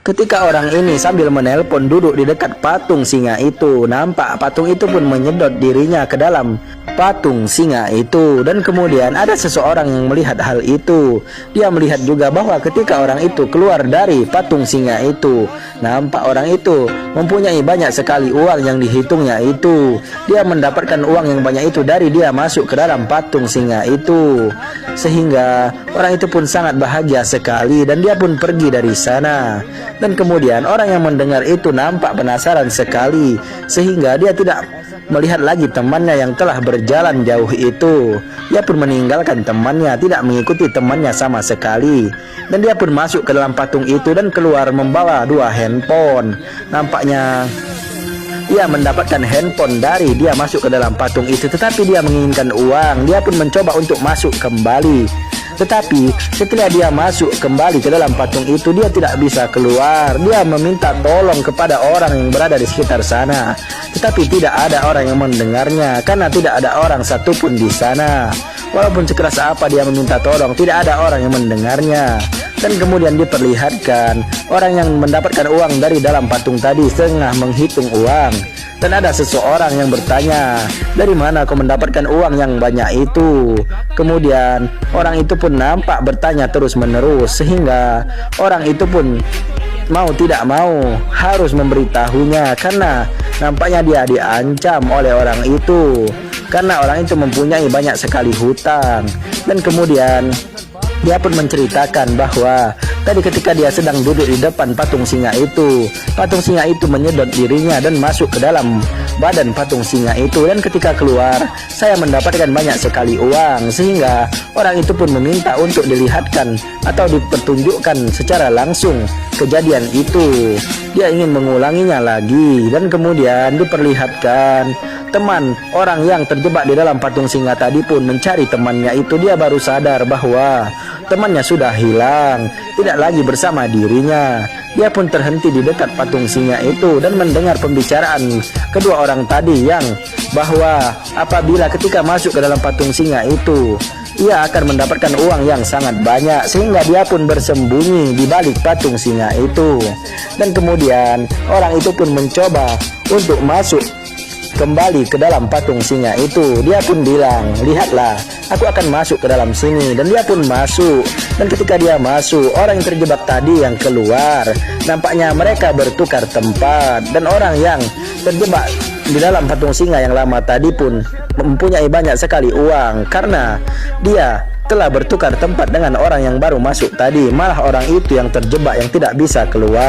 Ketika orang ini sambil menelpon duduk di dekat patung singa itu, nampak patung itu pun menyedot dirinya ke dalam patung singa itu. Dan kemudian ada seseorang yang melihat hal itu. Dia melihat juga bahwa ketika orang itu keluar dari patung singa itu, nampak orang itu mempunyai banyak sekali uang yang dihitungnya itu. Dia mendapatkan uang yang banyak itu dari dia masuk ke dalam patung singa itu. Sehingga orang itu pun sangat bahagia sekali dan dia pun pergi dari sana. Dan kemudian orang yang mendengar itu nampak penasaran sekali, sehingga dia tidak melihat lagi temannya yang telah berjalan jauh itu. Dia pun meninggalkan temannya, tidak mengikuti temannya sama sekali. Dan dia pun masuk ke dalam patung itu dan keluar membawa 2 handphone. Nampaknya dia mendapatkan handphone dari dia masuk ke dalam patung itu, tetapi dia menginginkan uang. Dia pun mencoba untuk masuk kembali, tetapi setelah dia masuk kembali ke dalam patung itu, dia tidak bisa keluar. Dia meminta tolong kepada orang yang berada di sekitar sana, tetapi tidak ada orang yang mendengarnya karena tidak ada orang satupun di sana. Walaupun sekeras apa dia meminta tolong, tidak ada orang yang mendengarnya. Dan kemudian diperlihatkan orang yang mendapatkan uang dari dalam patung tadi tengah menghitung uang. Dan ada seseorang yang bertanya, "Dari mana kau mendapatkan uang yang banyak itu?" Kemudian orang itu pun nampak bertanya terus menerus, sehingga orang itu pun mau tidak mau harus memberitahunya, karena nampaknya dia diancam oleh orang itu, karena orang itu mempunyai banyak sekali hutang. Dan kemudian dia pun menceritakan bahwa tadi ketika dia sedang duduk di depan patung singa itu menyedot dirinya dan masuk ke dalam badan patung singa itu. Dan ketika keluar, saya mendapatkan banyak sekali uang, sehingga orang itu pun meminta untuk dilihatkan atau dipertunjukkan secara langsung kejadian itu. Dia ingin mengulanginya lagi, dan kemudian diperlihatkan teman orang yang terjebak di dalam patung singa tadi pun mencari temannya itu. Dia baru sadar bahwa temannya sudah hilang, tidak lagi bersama dirinya. Dia pun terhenti di dekat patung singa itu dan mendengar pembicaraan kedua orang tadi, yang bahwa apabila ketika masuk ke dalam patung singa itu, ia akan mendapatkan uang yang sangat banyak, sehingga dia pun bersembunyi di balik patung singa itu. Dan kemudian orang itu pun mencoba untuk masuk kembali ke dalam patung singa itu. Dia pun bilang, "Lihatlah, aku akan masuk ke dalam sini." Dan dia pun masuk. Dan ketika dia masuk, orang yang terjebak tadi yang keluar. Nampaknya mereka bertukar tempat, dan orang yang terjebak di dalam patung singa yang lama tadi pun mempunyai banyak sekali uang, karena dia telah bertukar tempat dengan orang yang baru masuk tadi. Malah orang itu yang terjebak yang tidak bisa keluar.